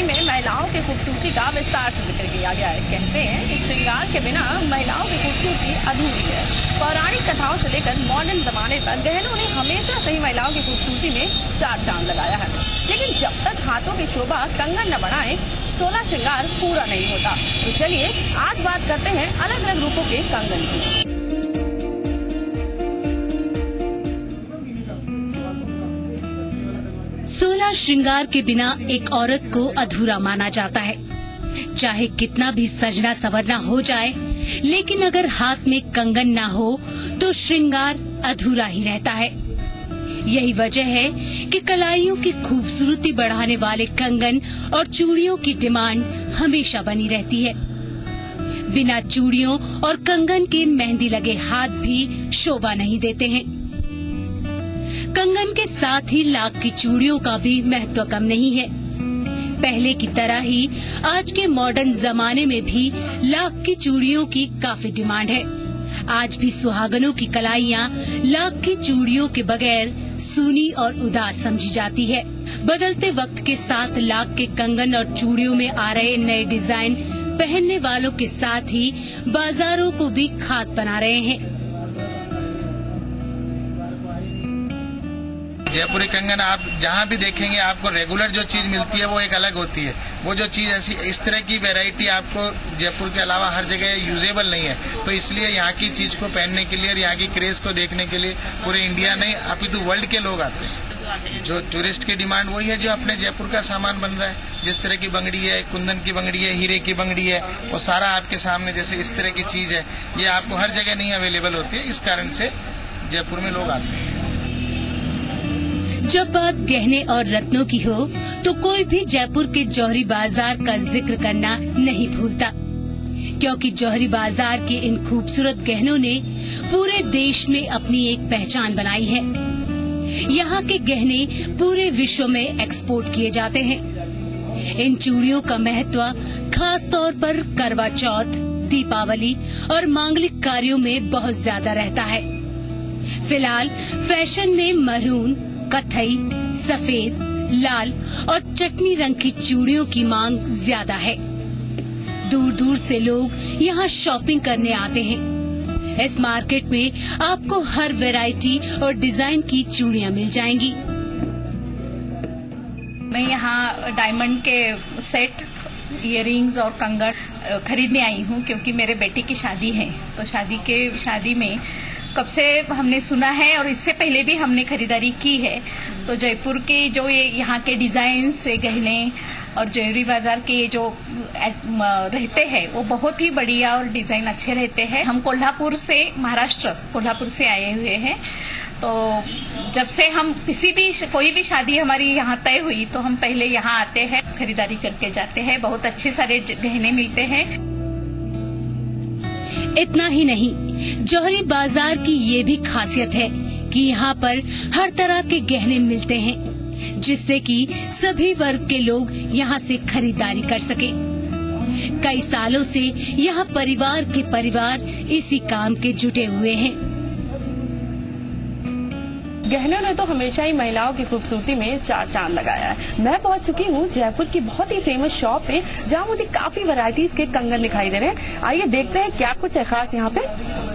खूबसूरती में महिलाओं की खूबसूरती का विस्तार से जिक्र किया गया है। कहते हैं कि श्रृंगार के बिना महिलाओं की खूबसूरती अधूरी है। पौराणिक कथाओं से लेकर मॉडर्न जमाने तक गहनों ने हमेशा से ही महिलाओं की खूबसूरती में चार चांद लगाया है। लेकिन जब तक हाथों की शोभा कंगन न बढ़ाए 16 श्रृंगार पूरा नहीं होता। तो चलिए आज बात करते हैं अलग अलग रूपों के कंगन की। 16 श्रृंगार के बिना एक औरत को अधूरा माना जाता है। चाहे कितना भी सजना संवरना हो जाए, लेकिन अगर हाथ में कंगन ना हो तो श्रृंगार अधूरा ही रहता है। यही वजह है कि कलाइयों की खूबसूरती बढ़ाने वाले कंगन और चूड़ियों की डिमांड हमेशा बनी रहती है। बिना चूड़ियों और कंगन के मेहंदी लगे हाथ भी शोभा नहीं देते हैं। कंगन के साथ ही लाख की चूड़ियों का भी महत्व कम नहीं है। पहले की तरह ही आज के मॉडर्न जमाने में भी लाख की चूड़ियों की काफी डिमांड है। आज भी सुहागनों की कलाइयां लाख की चूड़ियों के बगैर सूनी और उदास समझी जाती है। बदलते वक्त के साथ लाख के कंगन और चूड़ियों में आ रहे नए डिजाइन पहनने वालों के साथ ही बाजारों को भी खास बना रहे हैं। जयपुरी कंगन आप जहाँ भी देखेंगे आपको रेगुलर जो चीज मिलती है वो एक अलग होती है। वो जो चीज ऐसी इस तरह की वैरायटी आपको जयपुर के अलावा हर जगह यूजेबल नहीं है। तो इसलिए यहाँ की चीज को पहनने के लिए और यहाँ की क्रेज को देखने के लिए पूरे इंडिया नहीं अपितु वर्ल्ड के लोग आते हैं। जो टूरिस्ट की डिमांड वही है जो अपने जयपुर का सामान बन रहा है। जिस तरह की बंगड़ी है, कुंदन की बंगड़ी है, हीरे की बंगड़ी है, वो सारा आपके सामने जैसे इस तरह की चीज है, ये आपको हर जगह नहीं अवेलेबल होती है। इस कारण से जयपुर में लोग आते हैं। जब बात गहने और रत्नों की हो तो कोई भी जयपुर के जौहरी बाजार का जिक्र करना नहीं भूलता, क्योंकि जौहरी बाजार के इन खूबसूरत गहनों ने पूरे देश में अपनी एक पहचान बनाई है। यहाँ के गहने पूरे विश्व में एक्सपोर्ट किए जाते हैं। इन चूड़ियों का महत्व खास तौर पर करवा चौथ, दीपावली और मांगलिक कार्यों में बहुत ज्यादा रहता है। फिलहाल फैशन में मरून, कथई, सफेद, लाल और चटनी रंग की चूड़ियों की मांग ज्यादा है। दूर दूर से लोग यहाँ शॉपिंग करने आते हैं। इस मार्केट में आपको हर वैरायटी और डिजाइन की चूड़ियाँ मिल जाएंगी। मैं यहाँ डायमंड के सेट, इयररिंग्स और कंगन खरीदने आई हूँ, क्योंकि मेरे बेटे की शादी है। तो शादी में कब से हमने सुना है और इससे पहले भी हमने खरीदारी की है। तो जयपुर के जो ये यहाँ के डिजाइन से गहने और जौहरी बाजार के जो रहते हैं वो बहुत ही बढ़िया और डिजाइन अच्छे रहते हैं। हम कोल्हापुर से, महाराष्ट्र कोल्हापुर से आए हुए हैं। तो जब से हम कोई भी शादी हमारी यहाँ तय हुई तो हम पहले यहाँ आते हैं, खरीदारी करके जाते हैं। बहुत अच्छे सारे गहने मिलते हैं। इतना ही नहीं, जौहरी बाजार की ये भी खासियत है कि यहाँ पर हर तरह के गहने मिलते हैं, जिससे कि सभी वर्ग के लोग यहाँ से खरीदारी कर सके। कई सालों से यहाँ परिवार के परिवार इसी काम के जुटे हुए हैं। गहनों ने तो हमेशा ही महिलाओं की खूबसूरती में चार चांद लगाया है। मैं पहुंच चुकी हूँ जयपुर की बहुत ही फेमस शॉप पे, जहाँ मुझे काफी वैरायटीज के कंगन दिखाई दे रहे हैं। आइए देखते हैं क्या कुछ है खास यहाँ पे।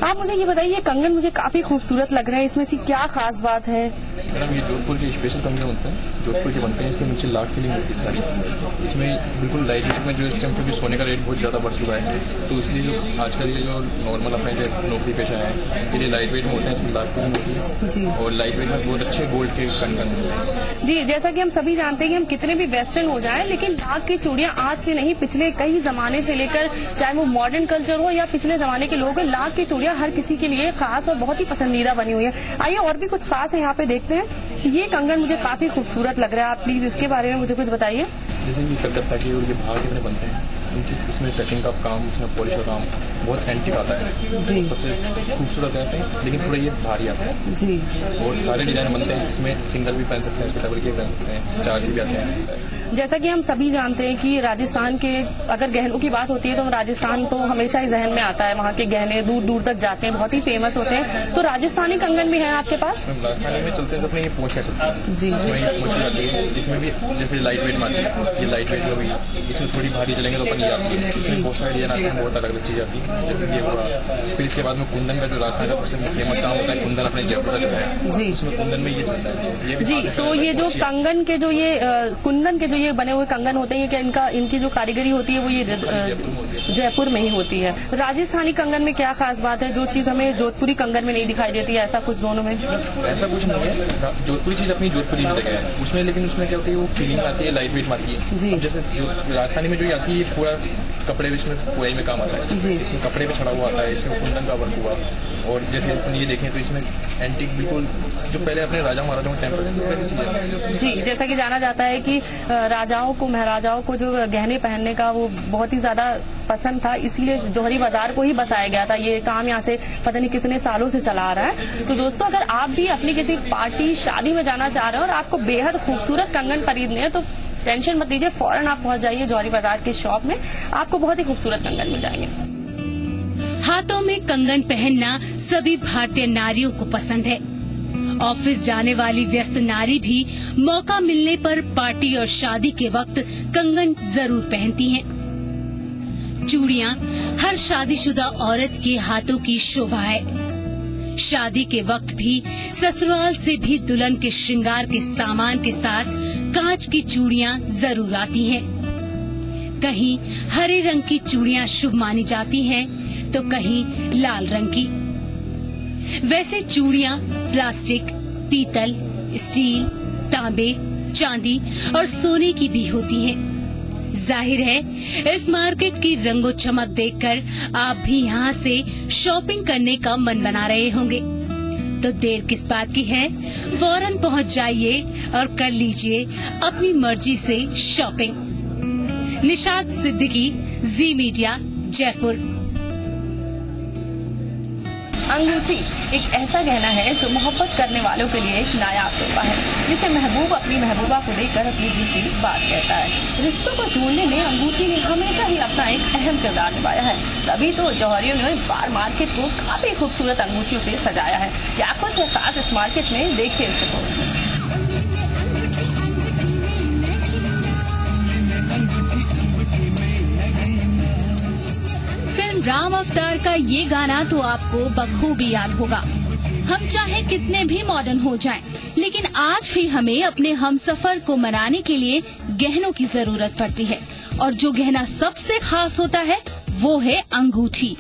आप मुझे ये बताइए, कंगन मुझे काफी खूबसूरत लग रहे हैं, इसमें से क्या खास बात है? मैडम ये जोधपुर के स्पेशल कंगन होते हैं, जोधपुर के बनते हैं। इसके नीचे लाख फीलिंग होती है सारी। इसमें बिल्कुल लाइट वेट में जो इस टाइम क्योंकि सोने का रेट बहुत ज्यादा बढ़ चुका है, तो इसलिए जो आजकल ये जो नॉर्मल अपने जो नौकरी पेशा है ये लाइट वेट में होते हैं। इसमें लाख फीलिंग होती है और लाइट वेट में बहुत अच्छे गोल्ड के कंगन होते हैं। जी, जैसा कि हम सभी जानते हैं कि हम कितने भी वेस्टर्न हो जाएं, लेकिन लाख की चूड़ियां आज से नहीं, पिछले कई जमाने से लेकर, चाहे वो मॉडर्न कल्चर हो या पिछले जमाने के लोग, लाख की चूड़ियां हर किसी के लिए खास और बहुत ही पसंदीदा बनी हुई है। आइए और भी कुछ खास है यहाँ पे देखते हैं। ये कंगन मुझे काफी खूबसूरत लग रहा है, आप प्लीज इसके बारे में मुझे कुछ बताइए। जैसे कि कलकत्ता के और ये भाव कितने बनते हैं, उनकी इसमें टचिंग का काम, इसमें पॉलिश का काम बहुत एंटीक आता है जी। सबसे खूबसूरत रहते हैं, लेकिन थोड़ा ये भारी आता है जी। और सारे डिजाइन बनते हैं। इसमें सिंगल भी पहन सकते हैं, इसके डबल के भी पहन सकते हैं, चार्ज भी आते हैं। जैसा कि हम सभी जानते हैं कि राजस्थान के अगर गहनों की बात होती है तो राजस्थान तो हमेशा ही जहन में आता है। वहाँ के गहने दूर दूर तक जाते हैं, बहुत ही फेमस होते हैं। तो राजस्थानी कंगन भी है आपके पास? राजस्थानी में चलते हैं अपने ये पोंछ कह सकते हैं जी। इसमें ये पोंछ आती है, इसमें भी जैसे लाइट वेट मारती है, ये लाइट वेट में भी इसमें थोड़ी भारी चलेंगे तो अपन ये आती है। इसमें बहुत सारे डिजाइन आते हैं, बहुत अलग अलग चीज आती है, जैसे कि ये हुआ। फिर इसके बाद में कुंदन का जो राजस्थान का सबसे फेमस काम होता है, कुंदन अपने जयपुर का जो है जी। उसमें कुंदन में ये चलता है। ये भी जी, काफी तो ये जो अच्छी है। कंगन के जो ये कुंदन के जो ये बने हुए कंगन होते हैं, क्या इनकी जो कारीगरी होती है वो ये जयपुर में ही होती है। राजस्थानी कंगन में क्या खास बात है जो चीज हमें जोधपुरी कंगन में नहीं दिखाई देती है? ऐसा कुछ दोनों में? ऐसा कुछ नहीं है, जोधपुरी चीज अपनी जोधपुरी में है उसमें, लेकिन उसमें क्या होती है वो फीलिंग आती है, लाइट वेट मारती है। जी। अब जैसे जो राजस्थानी में जो आती है ये पूरा कपड़े में, इसमें पुराई में काम आता है। जी। इसमें कपड़े पे छड़ा हुआ आता है, इसमें कुंदन का वर्क हुआ। और जैसे अपन ये देखें तो इसमें एंटीक बिल्कुल जो पहले अपने राजा महाराजाओं के टाइम पर वैसी चीज है। जी, जैसा कि जाना जाता है कि राजाओं को, महाराजाओं को जो गहने पहनने का वो बहुत ही ज्यादा पसंद था, इसीलिए जौहरी बाजार को ही बसाया गया था। ये काम यहाँ से पता नहीं कितने सालों से चला आ रहा है। तो दोस्तों, अगर आप भी अपनी किसी पार्टी, शादी में जाना चाह रहे हो और आपको बेहद खूबसूरत कंगन खरीदने हैं तो टेंशन मत लीजिए, फौरन आप पहुंच जाइए जौहरी बाजार के शॉप में, आपको बहुत ही खूबसूरत कंगन मिल जाएंगे। हाथों में कंगन पहनना सभी भारतीय नारियों को पसंद है। ऑफिस जाने वाली व्यस्त नारी भी मौका मिलने पर पार्टी और शादी के वक्त कंगन जरूर पहनती हैं। चूड़ियां हर शादीशुदा औरत के हाथों की शोभा है। शादी के वक्त भी ससुराल से भी दुल्हन के श्रृंगार के सामान के साथ कांच की चूड़ियां जरूर आती हैं। कहीं हरे रंग की चूड़ियां शुभ मानी जाती हैं तो कहीं लाल रंग की। वैसे चूड़ियां प्लास्टिक, पीतल, स्टील, तांबे, चांदी और सोने की भी होती हैं। जाहिर है इस मार्केट की रंगो चमक देखकर आप भी यहाँ से शॉपिंग करने का मन बना रहे होंगे। तो देर किस बात की है, फौरन पहुँच जाइए और कर लीजिए अपनी मर्जी से शॉपिंग। निशात सिद्दीकी, जी मीडिया, जयपुर। अंगूठी एक ऐसा गहना है जो मोहब्बत करने वालों के लिए एक नायाब तोहफा है, जिसे महबूब अपनी महबूबा को लेकर अपनी दिल की बात कहता है। रिश्तों को जोड़ने में अंगूठी ने हमेशा ही अपना एक अहम किरदार निभाया है। तभी तो जौहरियों ने इस बार मार्केट को काफी खूबसूरत अंगूठियों से सजाया है। क्या कुछ है खास इस मार्केट में, देखिए इस रिपोर्ट में। फिल्म राम अवतार का ये गाना तो आपको बखूबी याद होगा। हम चाहे कितने भी मॉडर्न हो जाएं, लेकिन आज भी हमें अपने हमसफर को मनाने के लिए गहनों की जरूरत पड़ती है। और जो गहना सबसे खास होता है वो है अंगूठी।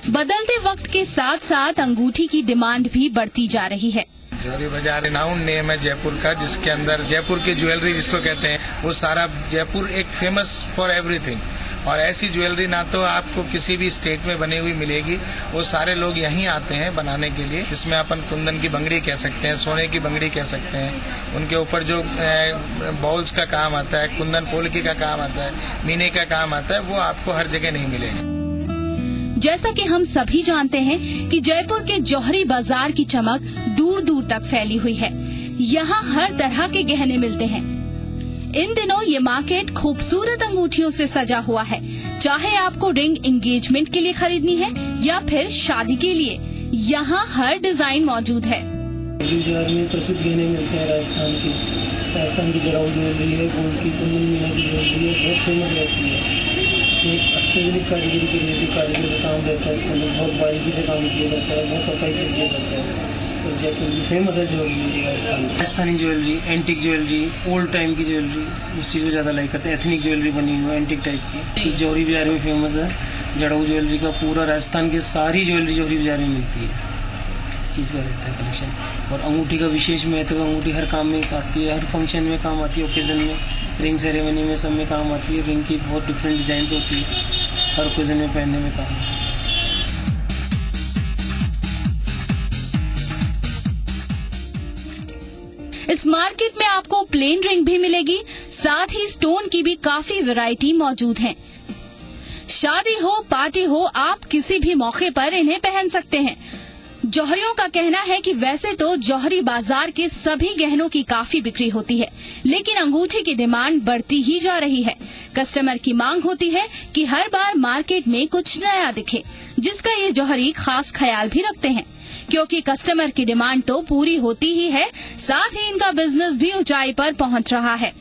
बदलते वक्त के साथ साथ अंगूठी की डिमांड भी बढ़ती जा रही है। जौहरी बाजार रिनाउंड नेम है जयपुर का, जिसके अंदर जयपुर की ज्वेलरी जिसको कहते हैं, वो सारा जयपुर एक फेमस फॉर एवरीथिंग। और ऐसी ज्वेलरी ना तो आपको किसी भी स्टेट में बनी हुई मिलेगी, वो सारे लोग यहीं आते हैं बनाने के लिए। जिसमें अपन कुंदन की बंगड़ी कह सकते हैं, सोने की बंगड़ी कह सकते हैं। उनके ऊपर जो बॉल्स का काम आता है, कुंदन पोलकी का काम आता है, मीने का काम आता है, वो आपको हर जगह नहीं मिलेगा। जैसा कि हम सभी जानते हैं कि जयपुर के जौहरी बाजार की चमक दूर दूर तक फैली हुई है। यहाँ हर तरह के गहने मिलते हैं। इन दिनों ये मार्केट खूबसूरत अंगूठियों से सजा हुआ है। चाहे आपको रिंग एंगेजमेंट के लिए खरीदनी है या फिर शादी के लिए, यहाँ हर डिजाइन मौजूद है। बाजार में प्रसिद्ध गहने मिलते हैं राजस्थान की जड़ाऊ ज्वेलरी है, गोल्ड की, कुंदन मीना की ज्वेलरी है, बहुत फेमस रहती है। इसमें अत्यधिक कारीगरी की रहती है, कारीगर का काम रहता है, इसके अंदर बहुत बारीकी से काम किया जाता है, बहुत सफाई से किया जाता है। तो जयपुर की फेमस है jewellery Rajasthani jewellery, antique jewellery, old time की ज्वेलरी, उस चीज़ को ज़्यादा लाइक करते हैं। एथनिक ज्वेलरी बनी हुई है एंटिक टाइप की, जौहरी बाजार में फेमस है। जड़ाऊ ज्वेलरी का पूरा राजस्थान की सारी ज्वेलरी जौहरी बाजार में मिलती है। इस चीज़ का रहता है कलेक्शन। और अंगूठी का विशेष महत्व, अंगूठी हर काम में आती है, हर फंक्शन में काम आती है, ओकेजन में, रिंग सेरेमनी में, सब में काम आती है। रिंग की बहुत डिफरेंट डिजाइन होती है, हर ओकेजन में पहनने में काम आती है। इस मार्केट में आपको प्लेन रिंग भी मिलेगी, साथ ही स्टोन की भी काफी वैरायटी मौजूद है। शादी हो, पार्टी हो, आप किसी भी मौके पर इन्हें पहन सकते हैं। जौहरियों का कहना है कि वैसे तो जौहरी बाजार के सभी गहनों की काफी बिक्री होती है, लेकिन अंगूठी की डिमांड बढ़ती ही जा रही है। कस्टमर की मांग होती है कि हर बार मार्केट में कुछ नया दिखे, जिसका ये जौहरी खास ख्याल भी रखते हैं, क्योंकि कस्टमर की डिमांड तो पूरी होती ही है, साथ ही इनका बिजनेस भी ऊंचाई पर पहुंच रहा है।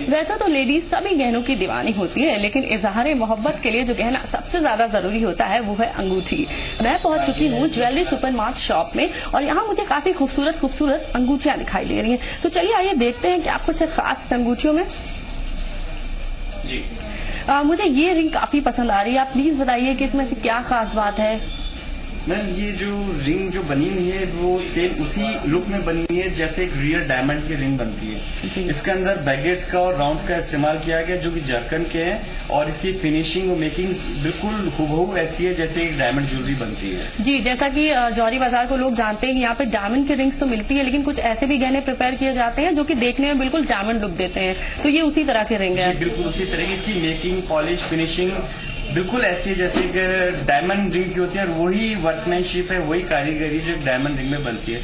वैसे तो लेडीज सभी गहनों की दीवानी होती है, लेकिन इजहार मोहब्बत के लिए जो गहना सबसे ज्यादा जरूरी होता है वो है अंगूठी। मैं पहुंच चुकी हूँ ज्वेलरी सुपरमार्ट शॉप में और यहाँ मुझे काफी खूबसूरत खूबसूरत अंगूठियां दिखाई दे रही हैं। तो चलिए आइए देखते हैं कि आप कुछ खास अंगूठियों में। जी मुझे ये रिंग काफी पसंद आ रही है, आप प्लीज बताइए कि इसमें से क्या खास बात है। मैम ये जो रिंग जो बनी हुई है वो सेम उसी लुक में बनी हुई है जैसे एक रियल डायमंड की रिंग बनती है। इसके अंदर बैगेट्स का और राउंड्स का इस्तेमाल किया गया जो कि जरकन के हैं और इसकी फिनिशिंग और मेकिंग बिल्कुल हूबहू ऐसी है जैसे एक डायमंड ज्वेलरी बनती है। जी, जैसा कि जौहरी बाजार को लोग जानते हैं, यहाँ पे डायमंड की रिंग्स तो मिलती है, लेकिन कुछ ऐसे भी गहने प्रिपेयर किए जाते हैं जो कि देखने में बिल्कुल डायमंड लुक देते हैं। तो ये उसी तरह के रिंग है। बिल्कुल उसी तरह की इसकी मेकिंग, पॉलिश, फिनिशिंग बिल्कुल ऐसी है जैसे एक डायमंड रिंग की होती है और वही वर्कमैनशिप है, वही कारीगरी जो एक डायमंड रिंग में बनती है।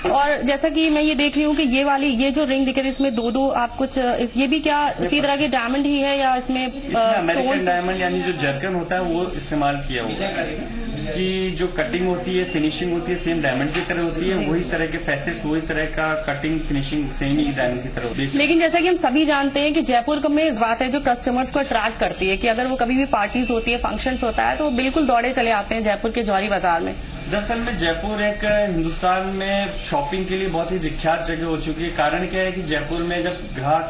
और जैसा कि मैं ये देख रही हूँ कि ये जो रिंग दिख रही है इसमें दो आप कुछ ये भी क्या उसी तरह के डायमंड ही है या इसमें अमेरिकन डायमंड यानी जो जरकन होता है वो इस्तेमाल किया हुआ है। इसकी जो कटिंग होती है, फिनिशिंग होती है सेम डायमंड की तरह होती है, वही तरह के फैसेट्स, वही तरह का कटिंग फिनिशिंग सेम ही डायमंड की तरह होती है। लेकिन जैसा कि हम सभी जानते हैं कि जयपुर में इस बात है जो कस्टमर्स को अट्रैक्ट करती है कि अगर वो कभी भी पार्टीज होती है, फंक्शंस होता है तो वो बिल्कुल दौड़े चले आते हैं जयपुर के जौहरी बाजार में। दरअसल में जयपुर एक हिंदुस्तान में शॉपिंग के लिए बहुत ही विख्यात जगह हो चुकी है। कारण क्या है कि जयपुर में जब ग्राहक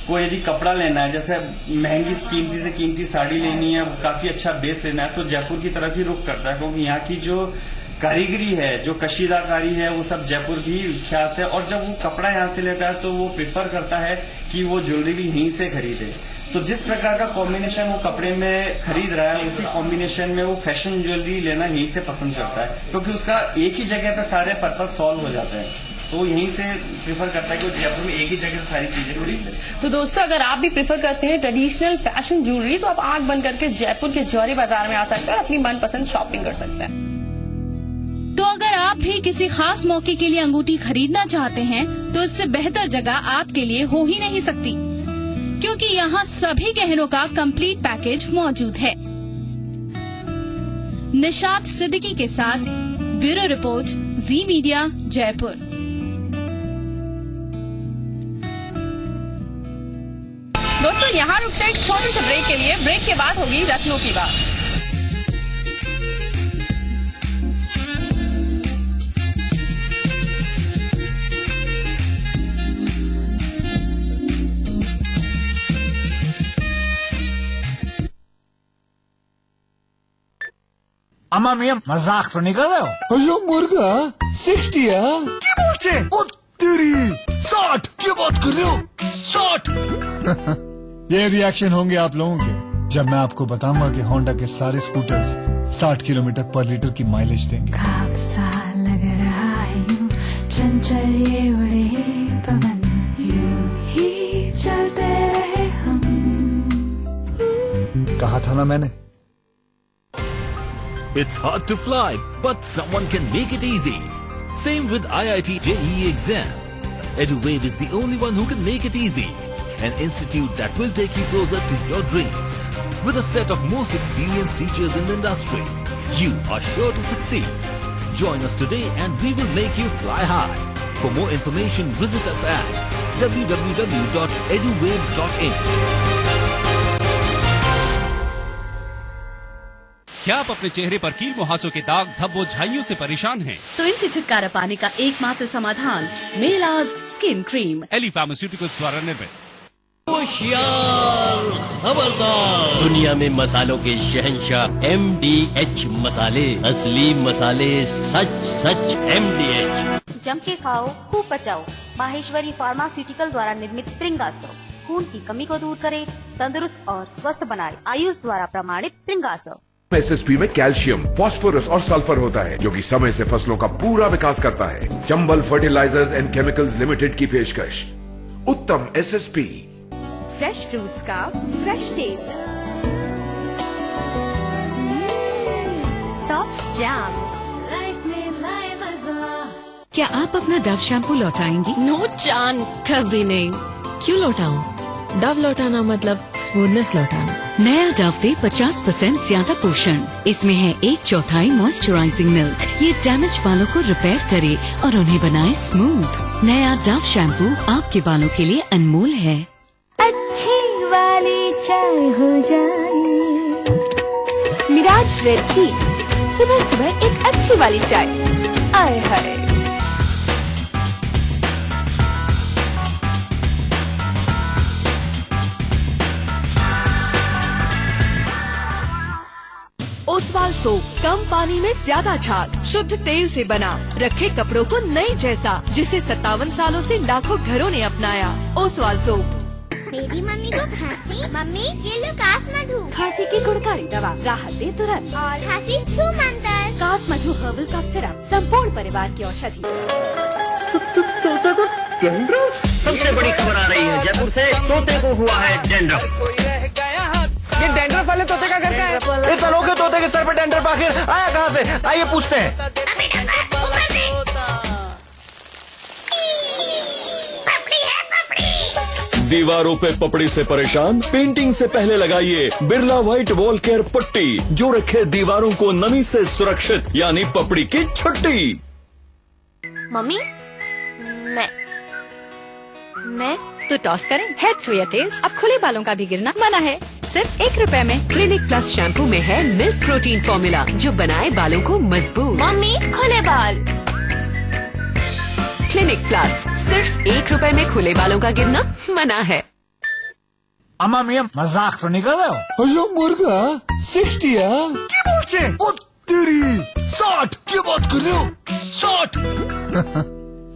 को यदि कपड़ा लेना है, जैसे महंगी कीमती से कीमती साड़ी लेनी है, काफी अच्छा बेस लेना है, तो जयपुर की तरफ ही रुख करता है, क्योंकि यहाँ की जो कारीगरी है, जो कशीदाकारी है, वो सब जयपुर की विख्यात है। और जब वो कपड़ा यहाँ से लेता है तो वो प्रेफर करता है कि वो ज्वेलरी भी यहीं से खरीदे। तो जिस प्रकार का कॉम्बिनेशन वो कपड़े में खरीद रहा है, उसी कॉम्बिनेशन में वो फैशन ज्वेलरी लेना यहीं से पसंद करता है, क्योंकि उसका एक ही जगह पे सारे पर्पज सॉल्व हो जाते हैं। तो वो यहीं से प्रेफर करता है कि वो जयपुर में एक ही जगह से सारी चीजें खरीद ले। तो दोस्तों, अगर आप भी प्रेफर करते हैं ट्रेडिशनल फैशन ज्वेलरी तो आप आंख बंद करके जयपुर के जौहरी बाजार में आ सकते हैं और अपनी मनपसंद शॉपिंग कर सकते हैं। तो अगर आप भी किसी खास मौके के लिए अंगूठी खरीदना चाहते हैं तो इससे बेहतर जगह आपके लिए हो ही नहीं सकती, क्योंकि यहाँ सभी गहनों का कंप्लीट पैकेज मौजूद है। निशात सिद्दीकी के साथ ब्यूरो रिपोर्ट, जी मीडिया, जयपुर। दोस्तों, यहाँ रुकते हैं एक छोटे से ब्रेक के लिए। ब्रेक के बाद होगी रत्नों की बात। अम्मा मियां मजाक तो नहीं कर रहे हो? अयो मुर्गा 60 क्या बोलते हैं? ओ तेरी 60 क्या बात कर रहे हो? 60 ये रिएक्शन होंगे आप लोगों के जब मैं आपको बताऊंगा कि होंडा के सारे स्कूटर्स 60 किलोमीटर पर लीटर की माइलेज देंगे। खाब सा लग रहा है यूं, चंचल ये उड़े पवन, यूं ही चलते रहे हम। कहा था ना मैंने। It's hard to fly, but someone can make it easy. Same with IIT JEE exam. EduWave is the only one who can make it easy. An institute that will take you closer to your dreams. With a set of most experienced teachers in the industry, you are sure to succeed. Join us today and we will make you fly high. For more information, visit us at www.eduwave.in. क्या आप अपने चेहरे पर कील मुहासों के दाग, धब्बों, झाइयों से परेशान हैं? तो इनसे छुटकारा पाने का एकमात्र समाधान मेलाज स्किन क्रीम, एली फार्मास्यूटिकल्स द्वारा निर्मित। होशियार, खबरदार, दुनिया में मसालों के शहंशाह MDH मसाले, असली मसाले, सच सच MDH। जम के खाओ, खूब पचाओ। माहेश्वरी फार्मास्यूटिकल द्वारा निर्मित त्रिंगासव खून की कमी को दूर करे, तंदुरुस्त और स्वस्थ बनाए। आयुष द्वारा प्रमाणित त्रिंगासव। SSP में कैल्शियम, फास्फोरस और सल्फर होता है, जो कि समय से फसलों का पूरा विकास करता है। Chambal fertilisers and chemicals limited की पेशकश उत्तम SSP। फ्रेश फ्रूट्स का fresh taste. Drops jam. Life में लाए मजा। क्या आप अपना डव शैम्पू लौटाएंगी? नो चांस, कभी नहीं। क्यों लौटाऊं? डव लौटाना मतलब स्मूथनेस लौटाना। नया डव दे 50% ज्यादा पोषण। इसमें है 1/4 मॉइस्चराइजिंग मिल्क। ये डैमेज बालों को रिपेयर करे और उन्हें बनाए स्मूथ। नया डव शैम्पू आपके बालों के लिए अनमोल है। अच्छी वाली चाय हो जाए। मिराज रेड टी, सुबह सुबह एक अच्छी वाली चाय। आए हाय। ओसवाल सोप कम पानी में ज्यादा झाग, शुद्ध तेल से बना, रखे कपड़ों को नए जैसा, जिसे 57 सालों से लाखों घरों ने अपनाया। ओसवाल सोप। मेरी मम्मी को खांसी। मम्मी ये लो कासमधु। खांसी की गुणकारी दवा, राहत दे तुरंत। और खांसी छू मंतर। कासमधु हर्बल कफ सिरप, संपूर्ण परिवार की औषधि। सबसे बड़ी खबर आ रही है जयपुर से, तोते को हुआ है डेंड्रफ। ये डेंड्रफ वाले तोते का घर का है। इस अनोखे तोते के सर पे डेंड्रफ आखिर आया कहाँ से? आइए पूछते हैं। दीवारों पे पपड़ी से परेशान? पेंटिंग से पहले लगाइए बिरला व्हाइट वॉल केयर पट्टी, जो रखे दीवारों को नमी से सुरक्षित, यानी पपड़ी की छुट्टी। मम्मी, मैं तो टॉस करें। हेड्स या टेल्स, अब खुले बालों का भी गिरना मना है। सिर्फ 1 रुपए में। क्लिनिक प्लस शैम्पू में है मिल्क प्रोटीन फॉर्मूला, जो बनाए बालों को मजबूत। मम्मी खुले बाल। क्लिनिक प्लस, सिर्फ 1 रुपए में खुले बालों का गिरना मना है। अम्मा मियां मजाक तो नहीं कर रहे हो? अयो मुर्गा 60 क्या बोलते? ओ तेरी 60 क्या बात कर रहे हो? 60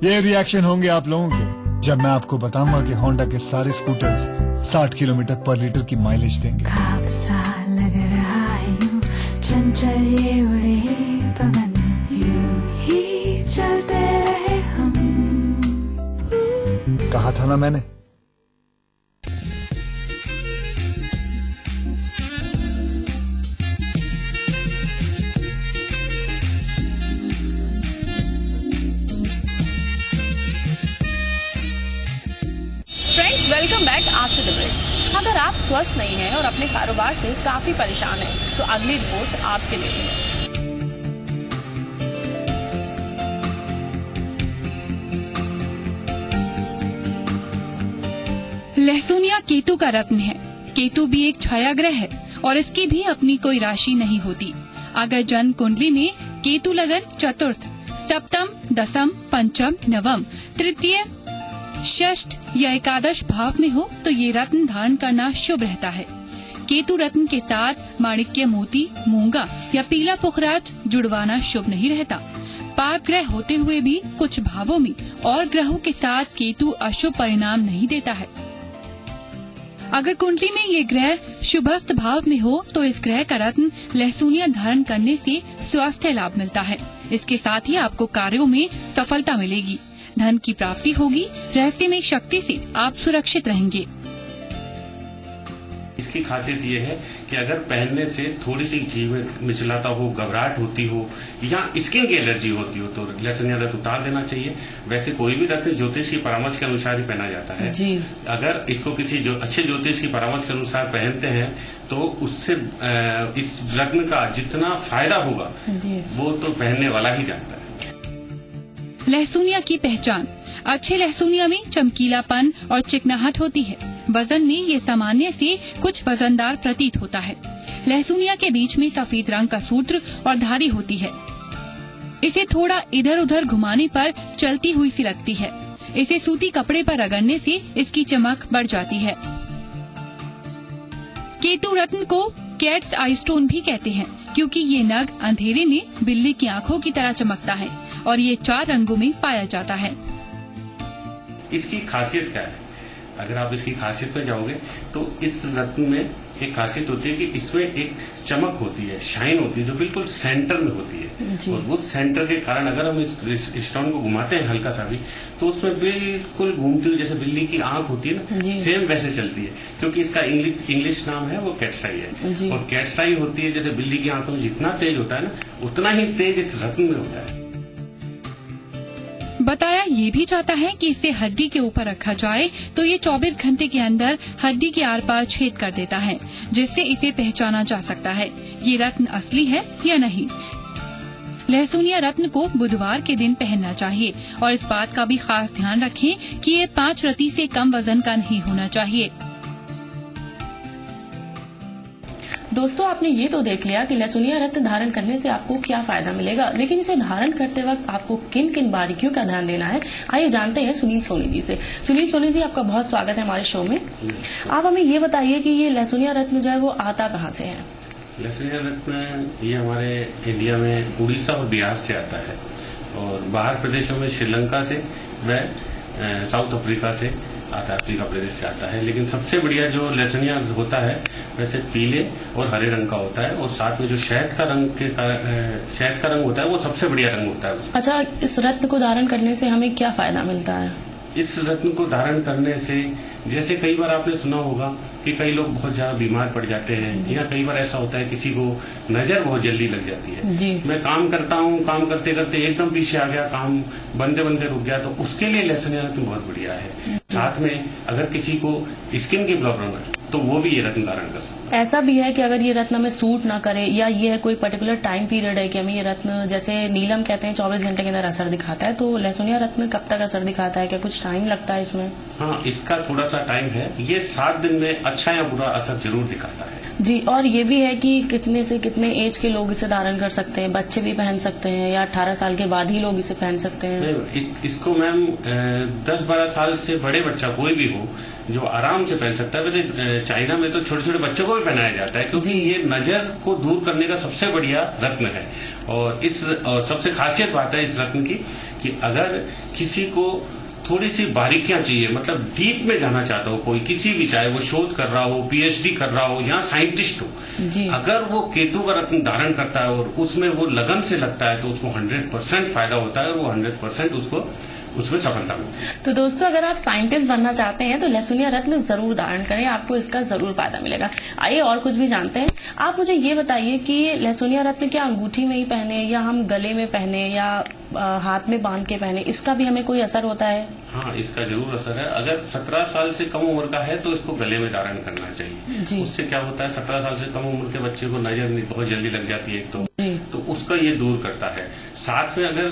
ये रिएक्शन होंगे आप लोगों के जब मैं आपको बताऊंगा कि होंडा के सारे स्कूटर्स 60 किलोमीटर पर लीटर की माइलेज देंगे। खाब सा लग रहा है यूं, चंचल ये उड़े पवन, यूं ही चलते रहे हम। कहा था ना मैंने। Friends, welcome back after the break. अगर आप स्वस्थ नहीं हैं और अपने कारोबार से काफी परेशान हैं, तो अगली रिपोर्ट आपके लिए है। लहसुनिया केतु का रत्न है। केतु भी एक छायाग्रह है और इसकी भी अपनी कोई राशि नहीं होती। अगर जन्म कुंडली में केतु लगन चतुर्थ, सप्तम, दसम, पंचम, नवम, तृतीय, षष्ठ या एकादश भाव में हो तो ये रत्न धारण करना शुभ रहता है। केतु रत्न के साथ माणिक्य मोती, मूंगा या पीला पुखराज जुड़वाना शुभ नहीं रहता। पाप ग्रह होते हुए भी कुछ भावों में और ग्रहों के साथ केतु अशुभ परिणाम नहीं देता है। अगर कुंडली में ये ग्रह शुभस्थ भाव में हो तो इस ग्रह का रत्न लहसुनिया धारण करने से स्वास्थ्य लाभ मिलता है। इसके साथ ही आपको कार्यों में सफलता मिलेगी, धन की प्राप्ति होगी, रहस्यमय शक्ति से आप सुरक्षित रहेंगे। इसकी खासियत ये है कि अगर पहनने से थोड़ी सी जीव मिचलाता हो, घबराहट होती हो या स्किन की एलर्जी होती हो तो लहसुनिया रत्न उतार देना चाहिए। वैसे कोई भी रत्न ज्योतिष की परामर्श के अनुसार ही पहना जाता है जी। अगर इसको किसी अच्छे ज्योतिष की परामर्श के अनुसार पहनते हैं तो उससे इस रत्न का जितना फायदा होगा वो तो पहनने वाला ही जानता है। लहसुनिया की पहचान। अच्छे लहसुनिया में चमकीलापन और चिकनाहट होती है। वजन में ये सामान्य से कुछ वजनदार प्रतीत होता है। लहसुनिया के बीच में सफेद रंग का सूत्र और धारी होती है। इसे थोड़ा इधर उधर घुमाने पर चलती हुई सी लगती है। इसे सूती कपड़े पर रगड़ने से इसकी चमक बढ़ जाती है। केतु रत्न को कैट्स आई स्टोन भी कहते हैं, क्योंकि ये नग अंधेरे में बिल्ली की आंखों की तरह चमकता है और ये 4 रंगों में पाया जाता है। इसकी खासियत क्या है? अगर आप इसकी खासियत पर जाओगे तो इस रत्न में एक खासियत होती है कि इसमें एक चमक होती है, शाइन होती है जो बिल्कुल सेंटर में होती है। और उस सेंटर के कारण अगर हम इस स्टोन को घुमाते हैं हल्का सा भी, तो उसमें बिल्कुल घूमती हुई जैसे बिल्ली की आंख होती है ना, सेम वैसे चलती है। क्योंकि इसका इंग्लिश नाम है वो कैट्साई है। और कैट्साई होती है जैसे बिल्ली की आंखों में जितना तेज होता है ना, उतना ही तेज इस रत्न में होता है। बताया ये भी जाता है कि इसे हड्डी के ऊपर रखा जाए तो ये 24 घंटे के अंदर हड्डी के आर पार छेद कर देता है, जिससे इसे पहचाना जा सकता है ये रत्न असली है या नहीं। लहसुनिया रत्न को बुधवार के दिन पहनना चाहिए और इस बात का भी खास ध्यान रखें कि ये 5 रत्ती से कम वजन का नहीं होना चाहिए। दोस्तों, आपने ये तो देख लिया कि लहसुनिया रत्न धारण करने से आपको क्या फायदा मिलेगा, लेकिन इसे धारण करते वक्त आपको किन किन बारीकियों का ध्यान देना है, आइए जानते हैं सुनील सोनी जी से। सुनील सोनी जी, आपका बहुत स्वागत है हमारे शो में। आप हमें ये बताइए कि ये लहसुनिया रत्न जो है वो आता कहाँ से है? लहसुनिया रत्न ये हमारे इंडिया में उड़ीसा और बिहार से आता है और बाहर प्रदेशों में श्रीलंका से व साउथ अफ्रीका से आता है, अफ्रीका प्रदेश से आता है। लेकिन सबसे बढ़िया जो लहसुनिया होता है वैसे पीले और हरे रंग का होता है और साथ में जो शहद का रंग होता है वो सबसे बढ़िया रंग होता है। अच्छा, इस रत्न को धारण करने से हमें क्या फायदा मिलता है? इस रत्न को धारण करने से जैसे कई बार आपने सुना होगा कि कई लोग बहुत ज्यादा बीमार पड़ जाते हैं, या कई बार ऐसा होता है किसी को नजर बहुत जल्दी लग जाती है जी। मैं काम करता हूँ, काम करते करते एकदम पीछे आ गया, काम बनते बनते रुक गया, तो उसके लिए लहसुनिया रत्न बहुत बढ़िया है। साथ में अगर किसी को स्किन की प्रॉब्लम है तो वो भी ये रत्न धारण कर सकता है। ऐसा भी है कि अगर ये रत्न हमें सूट ना करे या ये कोई पर्टिकुलर टाइम पीरियड है कि हमें ये रत्न, जैसे नीलम कहते हैं 24 घंटे के अंदर असर दिखाता है, तो लहसुनिया रत्न कब तक असर दिखाता है? क्या कुछ टाइम लगता है इसमें? हाँ, इसका थोड़ा सा टाइम है। ये 7 दिन में अच्छा या बुरा असर जरूर दिखाता है जी। और ये भी है कि कितने से कितने एज के लोग इसे धारण कर सकते हैं? बच्चे भी पहन सकते हैं या 18 साल के बाद ही लोग इसे पहन सकते हैं? इसको मैम 10-12 साल से बड़े बच्चा कोई भी हो जो आराम से पहन सकता है। वैसे चाइना में तो छोटे छोटे बच्चों को भी पहनाया जाता है क्योंकि ये नजर को दूर करने का सबसे बढ़िया रत्न है। और सबसे खासियत बात है इस रत्न की कि अगर किसी को थोड़ी सी बारीकियां चाहिए, मतलब डीप में जाना चाहता हो कोई, किसी भी, चाहे वो शोध कर रहा हो, पीएचडी कर रहा हो या साइंटिस्ट हो, अगर वो केतु का रत्न धारण करता है और उसमें वो लगन से लगता है तो उसको 100% फायदा होता है और वो 100% उसको उसमें सफलता मिलती है। तो दोस्तों, अगर आप साइंटिस्ट बनना चाहते हैं तो लहसुनिया रत्न जरूर धारण करें, आपको इसका जरूर फायदा मिलेगा। आइए और कुछ भी जानते हैं। आप मुझे ये बताइए कि लहसुनिया रत्न क्या अंगूठी में ही पहने या हम गले में पहने या हाथ में बांध के पहने, इसका भी हमें कोई असर होता है? हाँ, इसका जरूर असर है। अगर 17 साल से कम उम्र का है तो इसको गले में धारण करना चाहिए। उससे क्या होता है, 17 साल से कम उम्र के बच्चे को नजर बहुत जल्दी लग जाती है एक तो उसका ये दूर करता है। साथ में अगर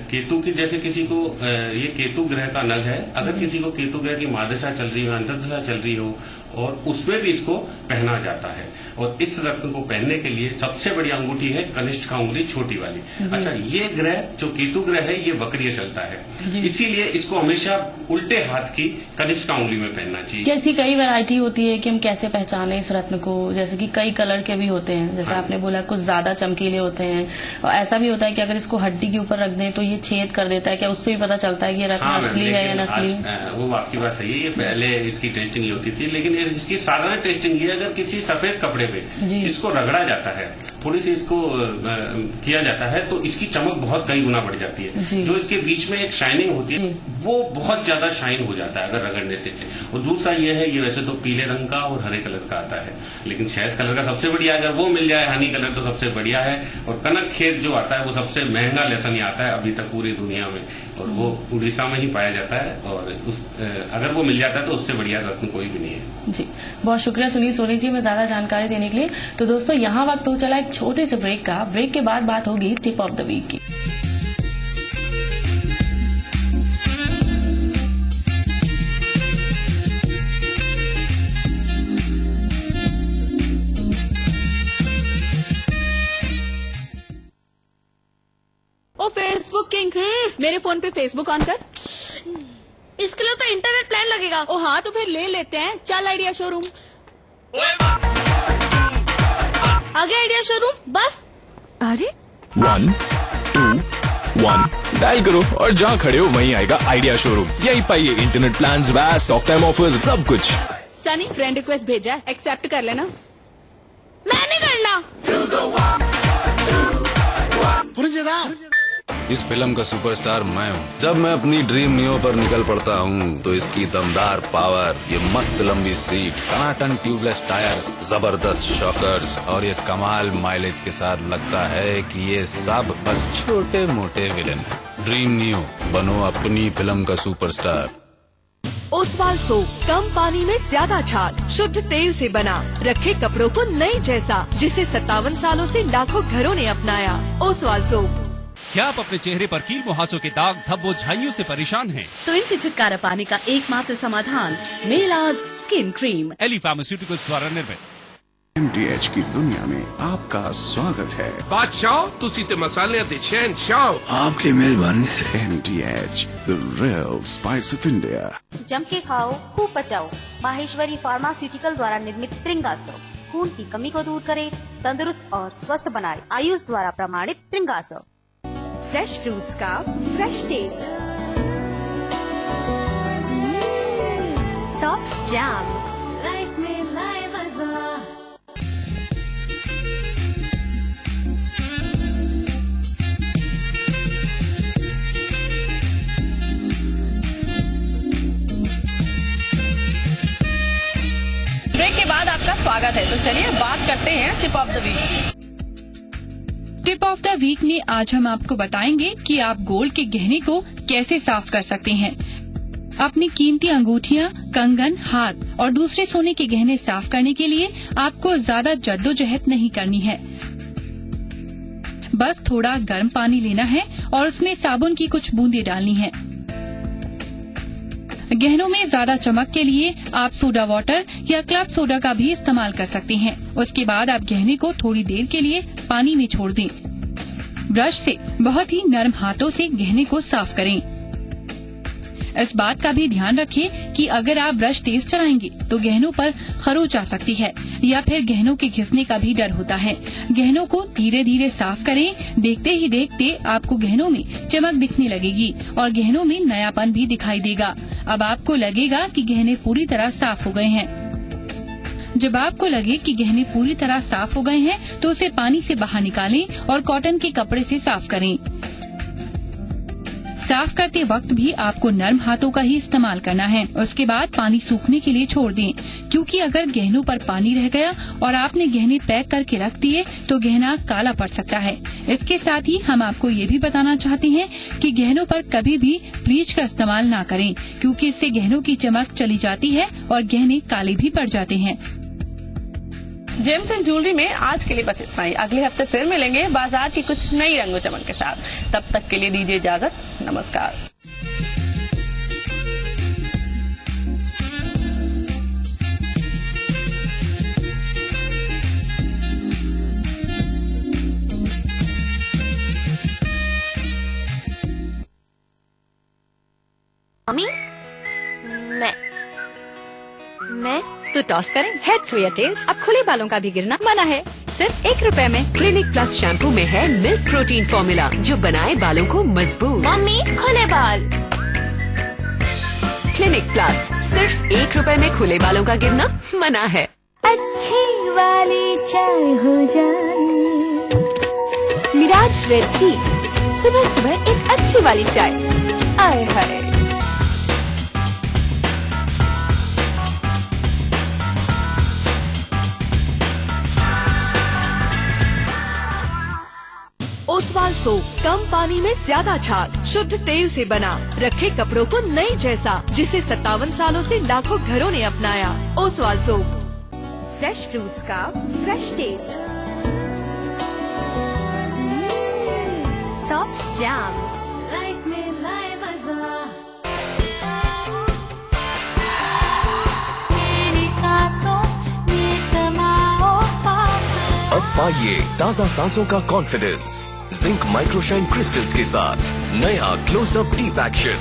केतु की, जैसे किसी को ये केतु ग्रह का नग है, अगर किसी को केतु ग्रह की महादशा चल रही हो, अंतर्दशा चल रही हो, और उसमें भी इसको पहना जाता है। और इस रत्न को पहनने के लिए सबसे बड़ी अंगूठी है कनिष्ठ का उंगली, छोटी वाली। अच्छा, ये ग्रह जो केतु ग्रह है ये वक्रीय चलता है, इसीलिए इसको हमेशा उल्टे हाथ की कनिष्ठ का उंगली में पहनना चाहिए। जैसी कई वैरायटी होती है कि हम कैसे पहचाने इस रत्न को, जैसे कि कई कलर के भी होते हैं, जैसे आपने बोला कुछ ज्यादा चमकीले होते हैं, और ऐसा भी होता है कि अगर इसको हड्डी के ऊपर रख दें तो ये छेद कर देता है, क्या उससे भी पता चलता है कि ये रत्न असली है या नकली? वो आपकी बात सही है, ये पहले इसकी टेस्टिंग होती थी, लेकिन इसकी साधारण टेस्टिंग ये, अगर किसी सफेद कपड़े पे इसको रगड़ा जाता है, थोड़ी सी इसको किया जाता है, तो इसकी चमक बहुत कई गुना बढ़ जाती है। जो इसके बीच में एक शाइनिंग होती है वो बहुत ज्यादा शाइन हो जाता है अगर रगड़ने से। और दूसरा ये है, ये वैसे तो पीले रंग का और हरे कलर का आता है, लेकिन शहद कलर का सबसे बढ़िया, अगर वो मिल जाए, हनी कलर तो सबसे बढ़िया है। और कनक खेत जो आता है वो सबसे महंगा लहसुनिया आता है अभी तक पूरी दुनिया में, और वो उड़ीसा में ही पाया जाता है। और अगर वो मिल जाता है तो उससे बढ़िया रत्न कोई भी नहीं है। जी, बहुत शुक्रिया सुनील सोनी जी में ज्यादा जानकारी देने के लिए। तो दोस्तों, यहाँ वक्त हो चला एक छोटे से ब्रेक का। ब्रेक के बाद बात होगी टिप ऑफ द वीक की। ओ फेसबुक किंग, मेरे फोन पे फेसबुक ऑन कर। इसके लिए तो इंटरनेट प्लान लगेगा। ओ हाँ, तो फिर ले लेते हैं। चल आइडिया शोरूम। आगे आइडिया शोरूम, बस। अरे 1 2 1 डायल करो और जहाँ खड़े हो वहीं आएगा आइडिया शोरूम। यही पाइए इंटरनेट प्लान, वैस, टॉक टाइम ऑफर्स, सब कुछ। सनी फ्रेंड रिक्वेस्ट भेजा है, एक्सेप्ट कर लेना। मैंने करना। इस फिल्म का सुपरस्टार मैं हूँ। जब मैं अपनी ड्रीम नियो पर निकल पड़ता हूँ तो इसकी दमदार पावर, ये मस्त लंबी सीट, टनाटन ट्यूबलेस टायर्स, जबरदस्त शॉकर्स और ये कमाल माइलेज के साथ लगता है कि ये सब बस छोटे मोटे विलन हैं। ड्रीम नियो, बनो अपनी फिल्म का सुपरस्टार। ओसवाल सोप कम पानी में ज्यादा छाल, शुद्ध तेल से बना, रखे कपड़ों को नए जैसा, जिसे 57 सालों से लाखों घरों ने अपनाया। ओसवाल सोप। क्या आप अपने चेहरे पर कील मुहासों के दाग, धब्बों, झाइयों से परेशान हैं? तो इनसे छुटकारा पाने का एकमात्र समाधान मेलाज स्किन क्रीम, एली फार्मास्यूटिकल्स द्वारा निर्मित। MDH की दुनिया में आपका स्वागत है। बादशाह तुसी ते मसाले ते शहंशाह, आपकी मेहरबानी से। MDH, the real spice of India। जम के खाओ, खूब पचाओ। माहेश्वरी फार्मास्यूटिकल द्वारा निर्मित त्रिंगासव खून की कमी को दूर करे, तंदुरुस्त और स्वस्थ बनाए। आयुष द्वारा प्रमाणित त्रिंगासव। फ्रेश फ्रूट्स का fresh taste, Tops jam, life में लाए मजा। ब्रेक के बाद आपका स्वागत है। तो चलिए बात करते हैं tip of the week. Tip of the week में आज हम आपको बताएंगे कि आप गोल्ड के गहने को कैसे साफ कर सकते हैं। अपनी कीमती अंगूठियां, कंगन, हार और दूसरे सोने के गहने साफ करने के लिए आपको ज्यादा जद्दोजहद नहीं करनी है। बस थोड़ा गर्म पानी लेना है और उसमें साबुन की कुछ बूंदें डालनी है। गहनों में ज्यादा चमक के लिए आप सोडा वाटर या क्लब सोडा का भी इस्तेमाल कर सकते हैं। उसके बाद आप गहने को थोड़ी देर के लिए पानी में छोड़ दें। ब्रश से बहुत ही नरम हाथों से गहने को साफ करें। इस बात का भी ध्यान रखें कि अगर आप ब्रश तेज चलाएंगे तो गहनों पर खरोंच आ सकती है या फिर गहनों के घिसने का भी डर होता है। गहनों को धीरे धीरे साफ करें। देखते ही देखते आपको गहनों में चमक दिखने लगेगी और गहनों में नयापन भी दिखाई देगा। अब आपको लगेगा कि गहने पूरी तरह साफ हो गए हैं। जब आपको लगे कि गहने पूरी तरह साफ हो गए हैं तो उसे पानी से बाहर निकालें और कॉटन के कपड़े से साफ करें। साफ करते वक्त भी आपको नरम हाथों का ही इस्तेमाल करना है। उसके बाद पानी सूखने के लिए छोड़ दें, क्योंकि अगर गहनों पर पानी रह गया और आपने गहने पैक करके रख दिए तो गहना काला पड़ सकता है। इसके साथ ही हम आपको ये भी बताना चाहते हैं कि गहनों पर कभी भी ब्लीच का इस्तेमाल ना करें, क्योंकि इससे गहनों की चमक चली जाती है और गहने काले भी पड़ जाते हैं। जेम्स एंड ज्वेलरी में आज के लिए बस इतना ही। अगले हफ्ते फिर मिलेंगे बाजार की कुछ नई रंगो चमक के साथ। तब तक के लिए दीजिए इजाजत। नमस्कार। मम्मी, मैं तो टॉस करें हेड्स या टेल्स। अब खुले बालों का भी गिरना मना है, सिर्फ 1 रुपए में। क्लिनिक प्लस शैम्पू में है मिल्क प्रोटीन फॉर्मूला जो बनाए बालों को मजबूत। मम्मी खुले बाल। क्लिनिक प्लस, सिर्फ 1 रुपए में खुले बालों का गिरना मना है। अच्छी वाली चाय हो जाए। मिराज रेड टी, सुबह सुबह एक अच्छी वाली चाय। आए हाय। ओसवाल सोप कम पानी में ज्यादा छाल, शुद्ध तेल से बना, रखे कपड़ों को नए जैसा, जिसे 57 सालों से लाखों घरों ने अपनाया। ओसवाल सोप। फ्रेश फ्रूट्स का fresh taste, Tops jam, life में लाए मजा। मेरी सांसों में समाओ पास। अब पाइए ताज़ा सांसों का कॉन्फिडेंस जिंक माइक्रोशाइन क्रिस्टल्स के साथ नया क्लोजअप डीप एक्शन,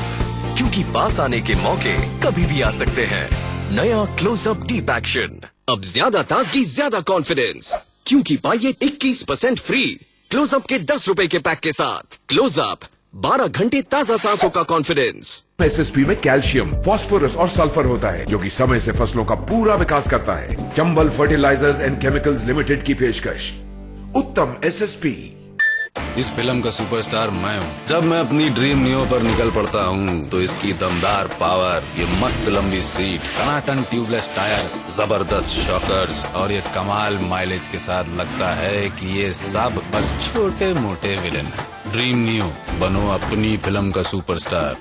क्योंकि पास आने के मौके कभी भी आ सकते हैं। नया क्लोजअप डीप एक्शन, अब ज्यादा ताजगी, ज्यादा कॉन्फिडेंस, क्योंकि पाइए 21% फ्री क्लोजअप के 10 रुपए के पैक के साथ। क्लोजअप, 12 घंटे ताज़ा सांसों का कॉन्फिडेंस। एसएसपी में कैल्शियम, फास्फोरस और सल्फर होता है जो कि समय से फसलों का पूरा विकास करता है। Chambal fertilisers and chemicals limited की पेशकश उत्तम एसएसपी। इस फिल्म का सुपरस्टार मैं हूँ। जब मैं अपनी ड्रीम नियो पर निकल पड़ता हूँ तो इसकी दमदार पावर, ये मस्त लंबी सीट, टनाटन ट्यूबलेस टायर्स, जबरदस्त शॉकर्स और ये कमाल माइलेज के साथ लगता है कि ये सब बस छोटे मोटे विलेन है। ड्रीम नियो, बनो अपनी फिल्म का सुपरस्टार।